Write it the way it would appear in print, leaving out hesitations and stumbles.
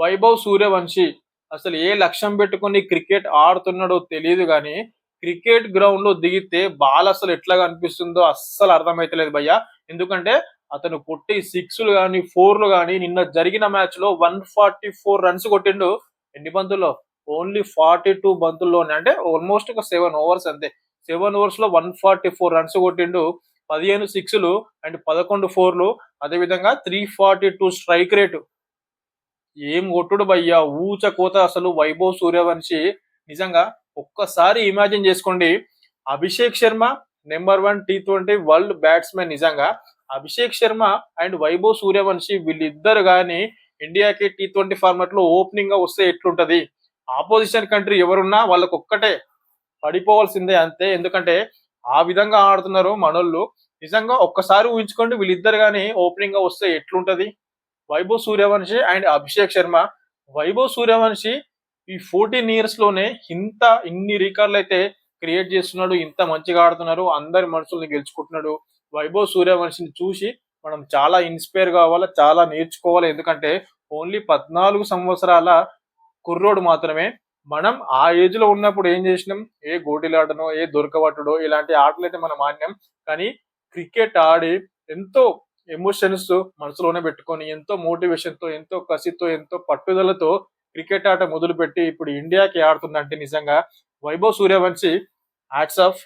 వైభవ్ సూర్యవంశి అసలు ఏ లక్ష్యం పెట్టుకొని క్రికెట్ ఆడుతున్నాడో తెలియదు గానీ, క్రికెట్ గ్రౌండ్‌లో దిగితే బాల్ అసలు ఎట్లా కనిపిస్తుందో అస్సలు అర్థమైతలేదు భయ్యా. ఎందుకంటే అతను కొట్టే సిక్స్‌లు గాని, ఫోర్‌లు గాని నిన్న జరిగిన మ్యాచ్‌లో 144 రన్స్ కొట్టిండు. ఎన్ని బంతుల్లో? ఓన్లీ 42 బంతుల్లోనే. అంటే ఆల్‌మోస్ట్ ఒక 7 ఓవర్స్ అంతే. 7 ఓవర్స్‌లో 144 రన్స్ కొట్టిండు. 15 సిక్స్‌లు అండ్ 11 ఫోర్‌లు. అదే విధంగా 342 స్ట్రైక్ రేట్. ఏం కొట్టుడు భయ్యా! ఊచకోత అసలు వైభవ్ సూర్యవంశి నిజంగా ఒక్కసారి ఇమాజిన్ చేసుకోండి. Abhishek Sharma number 1 T20 world batsman నిజంగా. అభిషేక్ శర్మ అండ్ వైభవ్ సూర్యవంశి వీళ్ళిద్దరు గాని ఇండియాకి టీ20 ఫార్మాట్‌లో ఓపెనింగ్‌గా వస్తే ఎట్లుంటది? ఆపోజిషన్ కంట్రీ ఎవరున్నా వాళ్ళకొక్కటే పడిపోవాల్సిందే అంతే. ఎందుకంటే ఆ విధంగా ఆడుతున్నారు మనోళ్ళు. నిజంగా ఒక్కసారి ఊహించుకోండి వీళ్ళిద్దరు గాని ఓపెనింగ్‌గా వస్తే ఎట్లుంటది? వైభవ్ సూర్యవంశి అండ్ అభిషేక్ శర్మ. వైభవ్ సూర్యవంశి ఈ 14 ఇయర్స్ లోనే ఇన్ని రికార్డులైతే క్రియేట్ చేస్తున్నాడు. ఇంత మంచిగా ఆడుతున్నారు. అందరి మనసుల్ని గెలుచుకుంటున్నాడు. వైభవ్ సూర్యవంశిని చూసి మనం చాలా ఇన్‌స్పైర్ కావాలా, చాలా నేర్చుకోవాలి. ఎందుకంటే ఓన్లీ 14 సంవత్సరాల కుర్రోడు మాత్రమే. మనం ఆ ఏజ్‌లో ఉన్నప్పుడు ఏం చేసినాం? ఏ గోటీలాటనో, ఏ దొరకబట్టుడో ఇలాంటి ఆటలైతే మనం ఆడినాం. కానీ క్రికెట్ ఆడి ఎంతో ఎమోషన్స్ మనసులోనే పెట్టుకొని, ఎంతో మోటివేషన్‌తో, ఎంతో కసితో, ఎంతో పట్టుదలతో క్రికెట్ ఆట మొదలుపెట్టి ఇప్పుడు ఇండియాకి ఆడుతుందంటే నిజంగా వైభవ్ సూర్యవంశి హాట్స్ ఆఫ్.